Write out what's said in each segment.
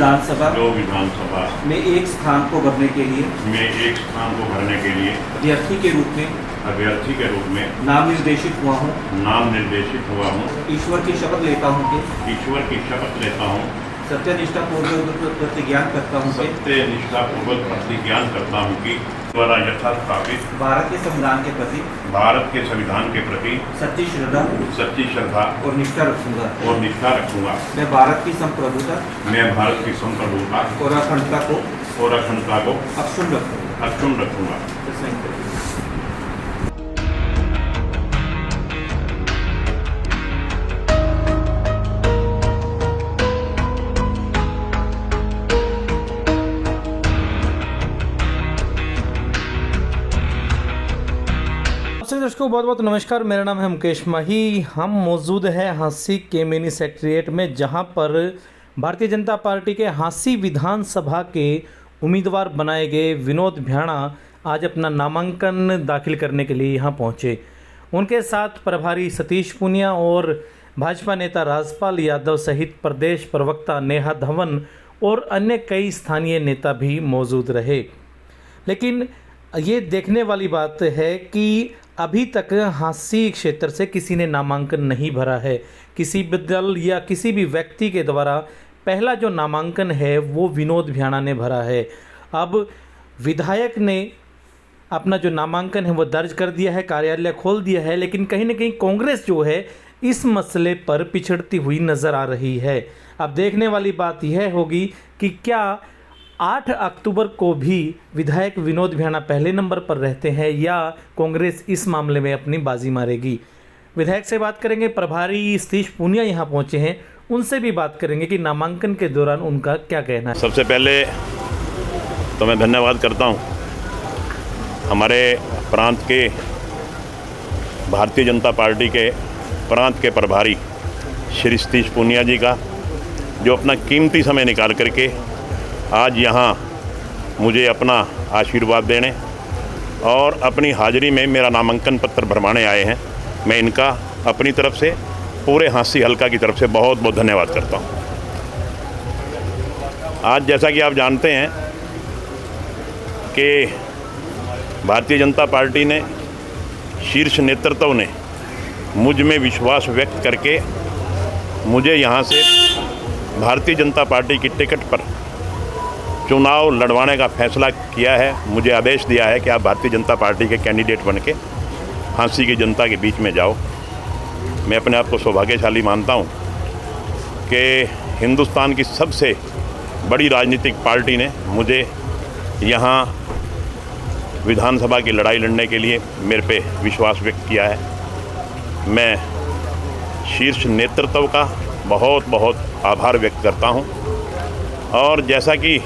विधानसभा में एक स्थान को भरने के लिए अभ्यर्थी के रूप में नाम निर्देशित हुआ हूँ। ईश्वर की शपथ लेता हूँ सत्यनिष्ठापूर्वक प्रतिज्ञान करता हूँ कि द्वारा यथास्थापित भारत के संविधान के प्रति सच्ची श्रद्धा और निष्ठा रखूंगा। मैं भारत की संप्रभुता और अखंडता को अक्षुण्ण रखूंगा। दर्शकों बहुत बहुत नमस्कार। मेरा नाम है मुकेश माही। हम मौजूद हैं हांसी के मिनी सेक्रेटरिएट में, जहां पर भारतीय जनता पार्टी के हांसी विधानसभा के उम्मीदवार बनाए गए विनोद भ्याणा आज अपना नामांकन दाखिल करने के लिए यहां पहुंचे। उनके साथ प्रभारी सतीश पूनिया और भाजपा नेता राजपाल यादव सहित प्रदेश प्रवक्ता नेहा धवन और अन्य कई स्थानीय नेता भी मौजूद रहे। लेकिन ये देखने वाली बात है कि अभी तक हांसी क्षेत्र से किसी ने नामांकन नहीं भरा है। किसी भी दल या किसी भी व्यक्ति के द्वारा पहला जो नामांकन है वो विनोद भ्याणा ने भरा है। अब विधायक ने अपना जो नामांकन है वो दर्ज कर दिया है, कार्यालय खोल दिया है, लेकिन कहीं ना कहीं कांग्रेस जो है इस मसले पर पिछड़ती हुई नज़र आ रही है। अब देखने वाली बात यह होगी कि क्या 8 अक्टूबर को भी विधायक विनोद भ्याणा पहले नंबर पर रहते हैं या कांग्रेस इस मामले में अपनी बाजी मारेगी। विधायक से बात करेंगे। प्रभारी सतीश पूनिया यहाँ पहुँचे हैं, उनसे भी बात करेंगे कि नामांकन के दौरान उनका क्या कहना है। सबसे पहले तो मैं धन्यवाद करता हूँ हमारे प्रांत के भारतीय जनता पार्टी के प्रांत के प्रभारी श्री सतीश पूनिया जी का, जो अपना कीमती समय निकाल करके आज यहाँ मुझे अपना आशीर्वाद देने और अपनी हाजिरी में मेरा नामांकन पत्र भरवाने आए हैं। मैं इनका अपनी तरफ से, पूरे हांसी हल्का की तरफ से बहुत बहुत धन्यवाद करता हूँ। आज जैसा कि आप जानते हैं कि भारतीय जनता पार्टी ने, शीर्ष नेतृत्व ने मुझ में विश्वास व्यक्त करके मुझे यहाँ से भारतीय जनता पार्टी की टिकट पर चुनाव लड़वाने का फैसला किया है। मुझे आदेश दिया है कि आप भारतीय जनता पार्टी के कैंडिडेट बनके हांसी की जनता के बीच में जाओ। मैं अपने आप को सौभाग्यशाली मानता हूं कि हिंदुस्तान की सबसे बड़ी राजनीतिक पार्टी ने मुझे यहां विधानसभा की लड़ाई लड़ने के लिए मेरे पे विश्वास व्यक्त किया है। मैं शीर्ष नेतृत्व का बहुत बहुत आभार व्यक्त करता हूं। और जैसा कि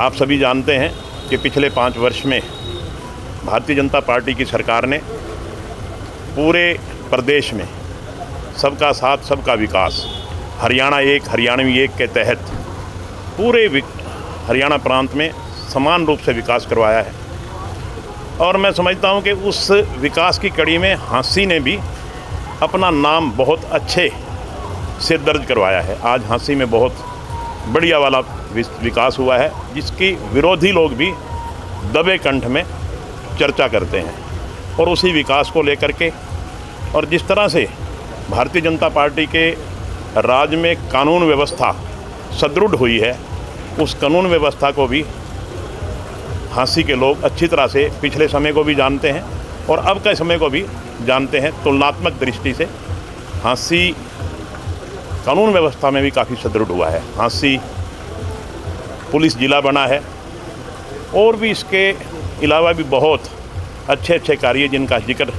आप सभी जानते हैं कि पिछले 5 वर्ष में भारतीय जनता पार्टी की सरकार ने पूरे प्रदेश में सबका साथ सबका विकास, हरियाणा एक हरियाणवी एक के तहत पूरे हरियाणा प्रांत में समान रूप से विकास करवाया है। और मैं समझता हूं कि उस विकास की कड़ी में हांसी ने भी अपना नाम बहुत अच्छे से दर्ज करवाया है। आज हांसी में बहुत बढ़िया वाला विकास हुआ है, जिसकी विरोधी लोग भी दबे कंठ में चर्चा करते हैं। और उसी विकास को लेकर के, और जिस तरह से भारतीय जनता पार्टी के राज्य में कानून व्यवस्था सुदृढ़ हुई है, उस कानून व्यवस्था को भी हांसी के लोग अच्छी तरह से पिछले समय को भी जानते हैं और अब के समय को भी जानते हैं। तुलनात्मक दृष्टि से हांसी कानून व्यवस्था में भी काफ़ी सुदृढ़ हुआ है। हांसी पुलिस जिला बना है और भी इसके अलावा भी बहुत अच्छे अच्छे कार्य जिनका जिक्र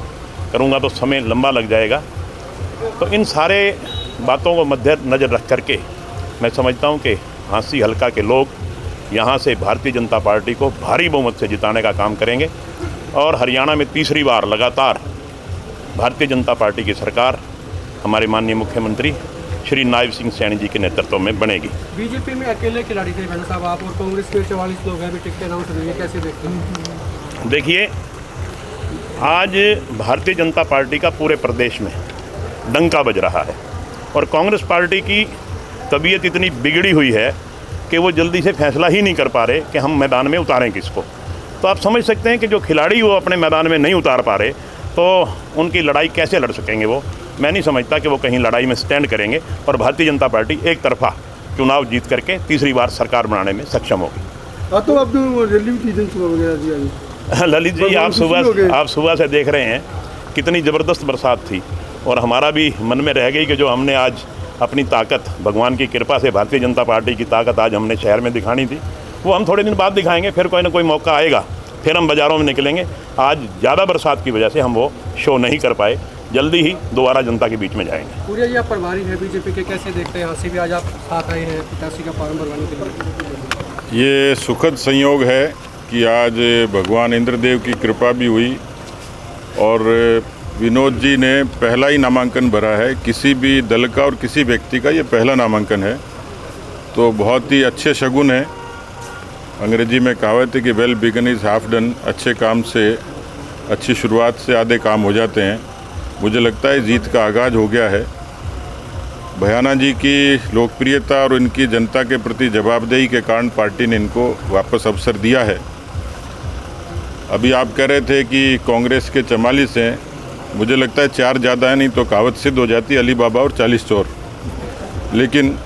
करूंगा तो समय लंबा लग जाएगा। तो इन सारे बातों को मद्देनज़र रख करके मैं समझता हूं कि हांसी हल्का के लोग यहां से भारतीय जनता पार्टी को भारी बहुमत से जिताने का काम करेंगे और हरियाणा में तीसरी बार लगातार भारतीय जनता पार्टी की सरकार हमारे माननीय मुख्यमंत्री श्री नायब सिंह सैनी जी के नेतृत्व में बनेगी। बीजेपी में अकेले खिलाड़ी थे भ्याणा साहब आप, और कांग्रेस में 44 लोग हैं, भी टिकट अनाउंस हुई है, कैसे देखते हैं? देखिए, आज भारतीय जनता पार्टी का पूरे प्रदेश में डंका बज रहा है और कांग्रेस पार्टी की तबीयत इतनी बिगड़ी हुई है कि वो जल्दी से फैसला ही नहीं कर पा रहे कि हम मैदान में उतारें किसको। तो आप समझ सकते हैं कि जो खिलाड़ी वो अपने मैदान में नहीं उतार पा रहे तो उनकी लड़ाई कैसे लड़ सकेंगे। वो मैं नहीं समझता कि वो कहीं लड़ाई में स्टैंड करेंगे और भारतीय जनता पार्टी एक तरफा चुनाव जीत करके तीसरी बार सरकार बनाने में सक्षम होगी। तो अब रैली भी वगैरह ललित जी, आप सुबह से देख रहे हैं कितनी ज़बरदस्त बरसात थी और हमारा भी मन में रह गई कि जो हमने आज अपनी ताकत भगवान की कृपा से भारतीय जनता पार्टी की ताकत आज हमने शहर में दिखानी थी, वो हम थोड़े दिन बाद दिखाएंगे। फिर कोई ना कोई मौका आएगा, फिर हम बाज़ारों में निकलेंगे। आज ज़्यादा बरसात की वजह से हम वो शो नहीं कर पाए, जल्दी ही दोबारा जनता के बीच में जाएंगे। पूरे जी आप प्रभारी हैं बीजेपी के, कैसे देखते हैं यहाँ से भी आज आप साथ आए हैं 85 का फॉर्म भरवाने के लिए? ये सुखद संयोग है कि आज भगवान इंद्रदेव की कृपा भी हुई और विनोद जी ने पहला ही नामांकन भरा है। किसी भी दल का और किसी व्यक्ति का ये पहला नामांकन है, तो बहुत ही अच्छे शगुन है। अंग्रेजी में कहावत है कि well begin is half done. अच्छे काम से, अच्छी शुरुआत से आधे काम हो जाते हैं। मुझे लगता है जीत का आगाज़ हो गया है। भयाना जी की लोकप्रियता और इनकी जनता के प्रति जवाबदेही के कारण पार्टी ने इनको वापस अवसर दिया है। अभी आप कह रहे थे कि कांग्रेस के 44 हैं, मुझे लगता है 4 ज़्यादा है, नहीं तो कहावत सिद्ध हो जाती अली बाबा और 40 चोर। लेकिन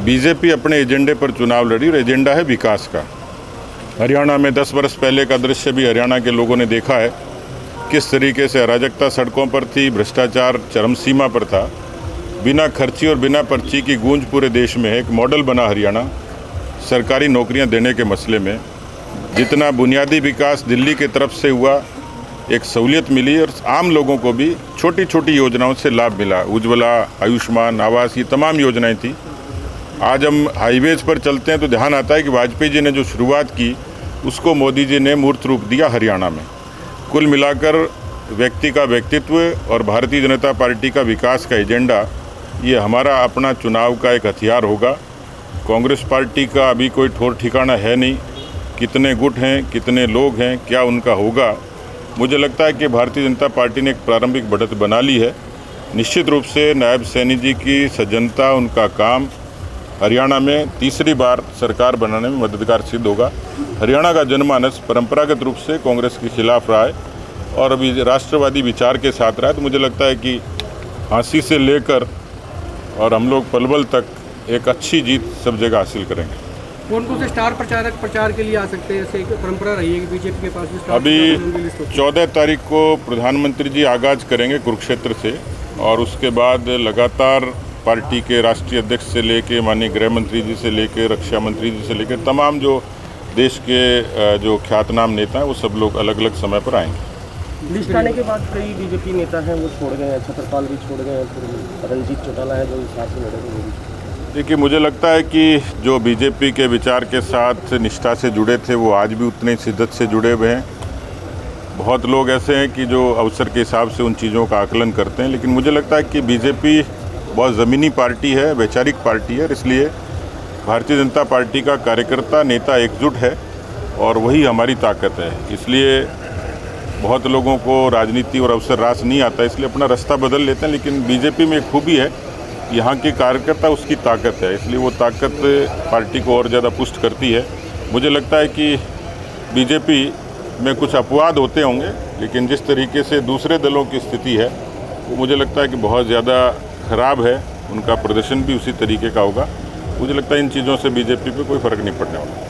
बीजेपी अपने एजेंडे पर चुनाव लड़ी और एजेंडा है विकास का। हरियाणा में 10 वर्ष पहले का दृश्य भी हरियाणा के लोगों ने देखा है, किस तरीके से अराजकता सड़कों पर थी, भ्रष्टाचार चरम सीमा पर था। बिना खर्ची और बिना पर्ची की गूंज पूरे देश में है। एक मॉडल बना हरियाणा सरकारी नौकरियां देने के मसले में। जितना बुनियादी विकास दिल्ली की तरफ से हुआ, एक सहूलियत मिली और आम लोगों को भी छोटी छोटी योजनाओं से लाभ मिला। उज्ज्वला, आयुष्मान, आवास, ये तमाम योजनाएं थी। आज हम हाईवेज पर चलते हैं तो ध्यान आता है कि वाजपेयी जी ने जो शुरुआत की उसको मोदी जी ने मूर्त रूप दिया हरियाणा में। कुल मिलाकर व्यक्ति का व्यक्तित्व और भारतीय जनता पार्टी का विकास का एजेंडा, ये हमारा अपना चुनाव का एक हथियार होगा। कांग्रेस पार्टी का अभी कोई ठोर ठिकाना है नहीं, कितने गुट हैं, कितने लोग हैं, क्या उनका होगा। मुझे लगता है कि भारतीय जनता पार्टी ने एक प्रारंभिक बढ़त बना ली है। निश्चित रूप से नायब सैनी जी की सज्जनता, उनका काम हरियाणा में तीसरी बार सरकार बनाने में मददगार सिद्ध होगा। हरियाणा का जनमानस परंपरागत रूप से कांग्रेस के खिलाफ रहा है और अभी राष्ट्रवादी विचार के साथ रहा है। तो मुझे लगता है कि झांसी से लेकर और हम लोग पलवल तक एक अच्छी जीत सब जगह हासिल करेंगे। कौन कौन से स्टार प्रचारक प्रचार के लिए आ सकते हैं? ऐसे एक परंपरा रही है कि बीजेपी के पास भी स्टार अभी 14 तारीख को प्रधानमंत्री जी आगाज करेंगे कुरुक्षेत्र से और उसके बाद लगातार पार्टी के राष्ट्रीय अध्यक्ष से लेके माननीय गृह मंत्री जी से लेके रक्षा मंत्री जी से लेके तमाम जो देश के जो ख्यातनाम नेता हैं वो सब लोग अलग अलग समय पर आएंगे। लिस्ट आने के बाद कई बीजेपी नेता हैं वो छोड़ गए हैं, छतरपाल भी छोड़ गए हैं, फिर रंजीत चौटाला है जो साथ में लड़े थे। देखिए, मुझे लगता है कि जो बीजेपी के विचार के साथ निष्ठा से जुड़े थे वो आज भी उतने शिद्दत से जुड़े हुए हैं। बहुत लोग ऐसे हैं कि जो अवसर के हिसाब से उन चीज़ों का आकलन करते हैं, लेकिन मुझे लगता है कि बीजेपी बहुत ज़मीनी पार्टी है, वैचारिक पार्टी है। इसलिए भारतीय जनता पार्टी का कार्यकर्ता नेता एकजुट है और वही हमारी ताकत है। इसलिए बहुत लोगों को राजनीति और अवसर रास नहीं आता, इसलिए अपना रास्ता बदल लेते हैं। लेकिन बीजेपी में एक खूबी है, यहाँ के कार्यकर्ता उसकी ताकत है, इसलिए वो ताकत पार्टी को और ज़्यादा पुष्ट करती है। मुझे लगता है कि बीजेपी में कुछ अपवाद होते होंगे, लेकिन जिस तरीके से दूसरे दलों की स्थिति है वो मुझे लगता है कि बहुत ज़्यादा खराब है। उनका प्रदर्शन भी उसी तरीके का होगा। मुझे लगता है इन चीज़ों से बीजेपी पे कोई फ़र्क नहीं पड़ने वाला।